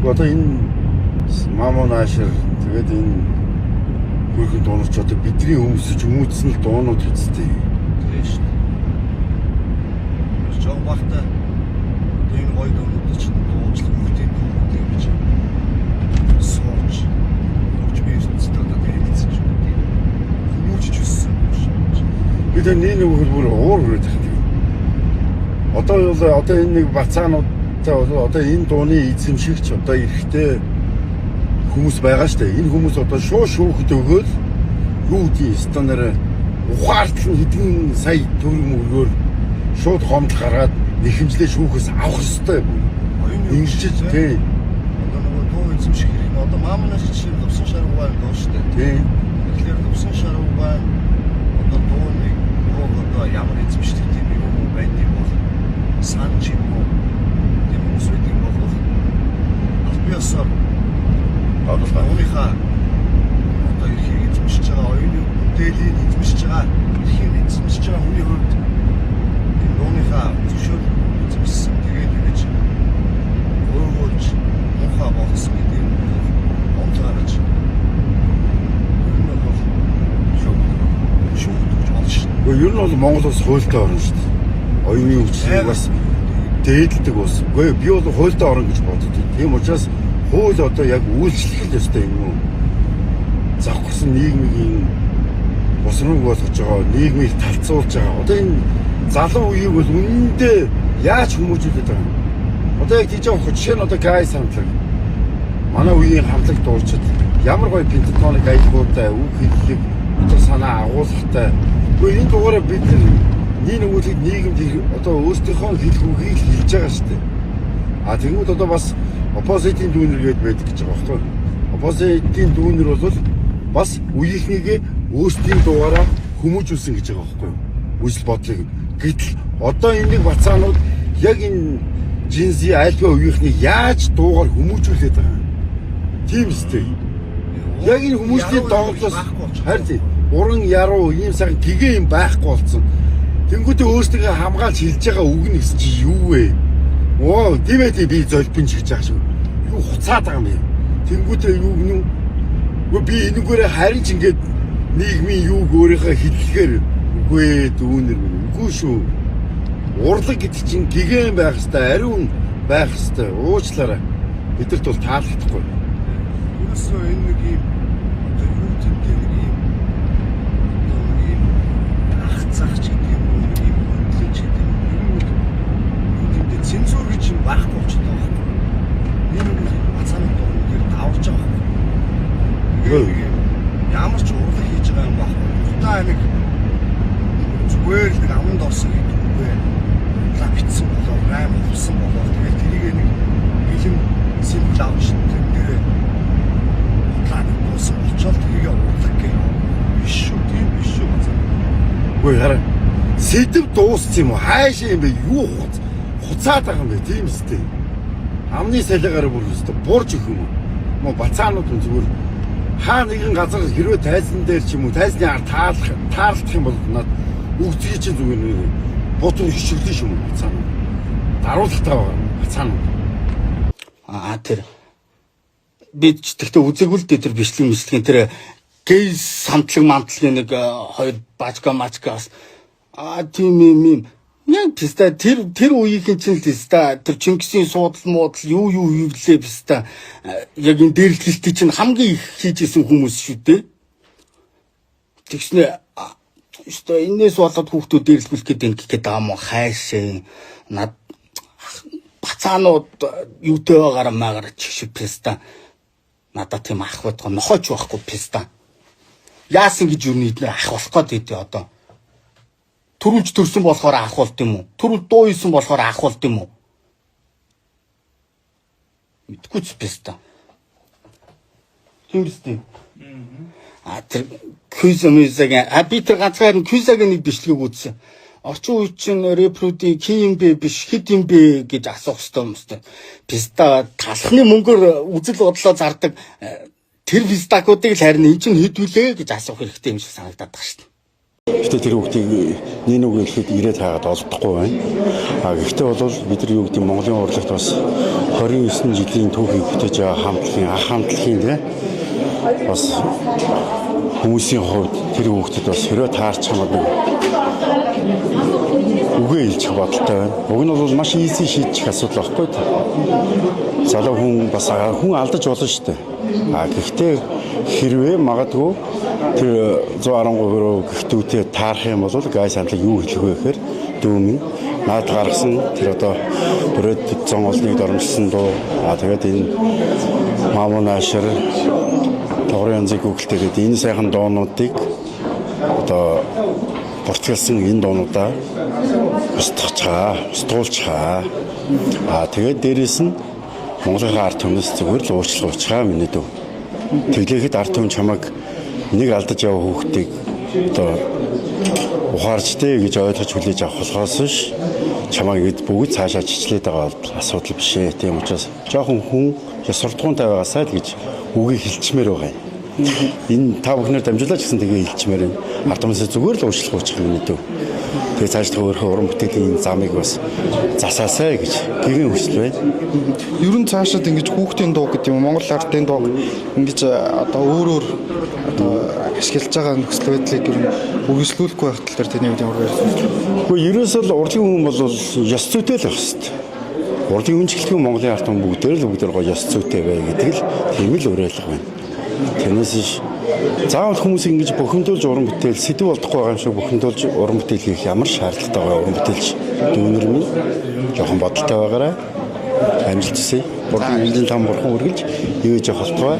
Одоо энэ Мамон Ашир тэгээд энэ хөрхөн дуунч одоо бидний өмсөж хүмүүцсэн л дуунууд хэвчтэй. Тийм шүү дээ. Жоо багтаа энэ гоё дуунууд чинь дуучлах мөтэй гэж сууж биестэй одоо хэлсэн ч юм. Хүмүүжж өссөн. Бид энэ хөрбөр уур хүрээд байгаа. Одоо энэ нэг бацаануудтай одоо энэ дууны эзэмшигч одоо эрэхтэй хүмүүс байгаа шүү дээ. Энэ хүмүүс одоо шүүхэд өгөөл юу гэдэг стандараар ухаартал хэдэн сая төгрөг мөргөөр шууд хомдол гаргаад нэхэмжлээ шүүхээс авах ёстой юм. Ингэж тий. Одоо нөгөө дуу эзэмших хэрэг нь одоо Мамонаш чинь Лувсан Шаруугаан дуу шүү дээ. Тий. Тэгэхээр Лувсан Шаруугаан одоо дууныг одоо ямар эзэмшдэг юм уу байд юм бол санаж юм уу тийм хүмүүс байдаг болох албаасаар одоо өөрийнхөө одоо эрхийг эзэмшиж байгаа оюуны мэдээллийг эзэмшиж байгаа эрхийг эзэмшиж байгаа хүний хувьд энэ өөрийнхөө зөвшөөрөл эзэмшсэн тэгээд ингэж өөрөж муухай болсон гэдэг нь онцгойж Гэхдээ ер нь бол Монгол улс хуультай орно шүү дээ. Оюуны өвчлийг бас дээдэлдэг улс. Гэхдээ би бол хуультай орно гэж боддог. Тийм учраас хууль одоо яг үйлчлэх ёстой юм уу? Завхсан нийгмийн босрог болгож байгаа, нийгмийг талцуулж байгаа. Одоо энэ залуу үеийг бол үнэндээ яаж хүмүүжүүлээд байгаа юм? Одоо яг тийж авах жишээ нь одоо гайс хамтлаг. Манай үеийн хамтлаг дуурчид ямар гоё пентатоник аялгуудтай үг хэллэг одоо санаа агуулгатай. Гэхдээ энэ дугаараа бид нэгүлэг нийгэмд одоо өөрсдийнхөө хэлэх үгийг хэлж байгаа шүү дээ. А тэгмүүд одоо бас оппозитийн дүүнер гээд байдаг гэж байгаа байхгүй. Оппозитийн дүүнер бол бас үеийнхнийгээ өөрсдийн дугаараа хүмүүжүүлсэн гэж байгаа байхгүй. Үйл бодлыг. Гэтэл одоо энэ нэг бацаанууд яг энэ жинси альва үеийнхнийг яаж дуугаар хүмүүжүүлээд байгаа юм. Тийм үстэй. Яг энэ хүмүүсийн доолоос харин уран яруу ийм сайн гэгээ юм байхгүй болсон. Тэнгүүтээ өөрсдөө хамгаалж хэлж байгаа үг нь гэсэн чи юу вэ? Оо, тийм ээ би золбин ч гэж байгаа шүү. Юу хуцаад байгаа юм бэ? Тэнгүүтээ юу гэнэ? Би энэгээрээ харин ч ингээд нийгмийн юуг өөрийнхөө хэллэгээр үгүй дүүнэр үгүй шүү. Урлаг гэдэг чинь гэгээн байх хэвээр, ариун байх хэвээр. Уучлаарай. Бидэрт бол таалагдахгүй. Юусэн энэ нэг юм одоо юу гэдэг нэг юм одоо нэг юм ах цах ч гэдэг юм уу нэг юм хөдлөж гэдэг юм уу цензур гэж юм байхгүй болчихлоо байхгүй. Энэ нэг бацааны дуунаар давж байгаа. Ямар ч урлаг хийж байгаа юм байхгүй. Удаа нэг зүгээр нэг аманд орсон гэдэг үгүй. Ла битсэн болоо, райм болсон болоо. Тэгээд тэрийг нэг бэлэн символ авч тэр болсон болчоод тэрийг урлаг гэх юм. Биш шүү, тийм биш шүү бацаа. Үгүй хараа. Сэдв дууссан юм уу? Хаашаа юм бэ? Юу хуцаад байгаа юм бэ? Тийм үстэй. Амны салигаар бүр өстө буурж өгөх юм уу? Мо бацаанууд нь зүгээр хаа нэгэн газар хэрвээ тайзан дээр ч юм уу тайзны ар таарлах юм бол над үгзгий чинь зүгээр бутуу хичгэлэн шүү бацаанууд. Даруулгатай байгаа бацаанууд. Тэр бид ч тэгтээ үзээгүй л дээ тэр бичлэг мэтлэгийн тэр гейс самтлаг мантлагын нэг хоёр бачка тийм юм яг писта тэр үеийн чинь писта тэр Чингисийн суудал муудал юу хийвлээ писта яг энэ дээрлэлтийг чинь хамгийн их хийжсэн хүмүүс шүү дээ. Тэгснэ өстой энэс болоод хүүхдүүд дээрлүүлэх гээд байгаа юм хайшаа над бацаанууд юутэй байгаараа магаар чиг писта надад тийм ах бодгоо нохооч байхгүй писта. Яасан гэж юу нийтнэр ах болох гээд одоо. Төрүүлж төрсөн болохоор ах болт юм уу? Төрүүл дуу хийсэн болохоор ах болт юм уу? Мэдгүй ч писта. Тийм үстэй. Тэр кюзэмэзэг би тэр ганцхан кюзэг нэг бичлэг үзсэн. Орчин үед чинь репродийн ким бэ биш хэд юм бэ гэж асуух хэрэгтэй юм өстэй. Писта талхны мөнгөөр үзэл бодлоо зардаг тэр пистакуудыг л харин эн чинь хэд вүлээ гэж асуух хэрэгтэй юм шиг санагдаад байгаа шүү дээ. Гэтэ тэр хүүхдийг нэг үг хэлэхэд ирээд хаагаад олдохгүй байна. Гэхдээ бол бид нар юу гэдэг Монголын урлагт бас 29 жилийн түүхийг бүтээж байгаа хамтлагийн ах хамтлагийн тийм бас хүмүүсийн хувьд тэр хүүхдэд бас хэрэг таарч хамаагүй үгээ хэлчих бодолтой байна. Уг нь бол маш easy шийдчих асуудал байхгүй та. Залуу хүн бас хүн алдаж болно шүү дээ. Гэхдээ хэрвээ магадгүй тэр 113 гихтүүтэй таарах юм бол гайс хамтлаг юу хэлэх вэ гэхээр дүүмэн наад гаргасан тэр одоо бүрээд зон олныг дормжсон дуу тэгээд энэ Мамун Ашир Тогрын янзыг үгэлтэйгээд энэ сайхан доонуудыг одоо бүртгэлсэн энэ доонуудаа устгуулчихаа. Тэгээд дээрэс нь Монголын ард түмнээс зүгээр л уучлалцгаа миний дүү. Тэглэхэд ард түмэн чамайг нэг алдаж яваа хүүхдийг одоо ухаарч дээ гэж ойлгож хүлээж авах болохоос ш чамайг бүгд цаашаа чичлээд байгаа асуудал биш ээ. Тийм учраас жоохон хүн суртахуунтай байгаасаа л гэж үгийг хэлчмээр байгаа юм. Энэ та бүхнээр дамжуулаач гэсэн тэгээ хэлчмээр байна. Ард түмнээс зүгээр л уучлалцчих миний дүү. Тэгээ цааш төөрхөн уран бүтээлийн замыг бас засаасай гэж гэрийн хүсэл байна. Ер нь цаашаад ингэж хүүхдийн дуу гэдэг юм Монгол ардын дуу ингэж одоо өөр одоо ашиглаж байгаа нөхцөл байдлыг ер нь үргэлжлүүлэхгүй байх тал дээр тэний үед ямар байр суурь. Гэхдээ ерөөсөө л урлагийн хүн бол ёс зүйтэй л байх хэрэгтэй. Урлагийн хүнчлэлийн Монголын ард түмэн бүгдээр гоё ёс зүйтэй бай гэдэг л тийм л уриалга байна. Тэрнээс заавал хүмүүс ингэж бухимдуулж уран бүтээл сэдв болдохгүй байгаа юм шиг бухимдуулж уран бүтээл хийх ямар шаардлагатай байгаа уран бүтээлч дүүнэр минь жоохон бодолтой байгаарай. Амжилт хүсье. Урлагийн хэмжээний там бурхан үргэлж ивэж явах болтугай.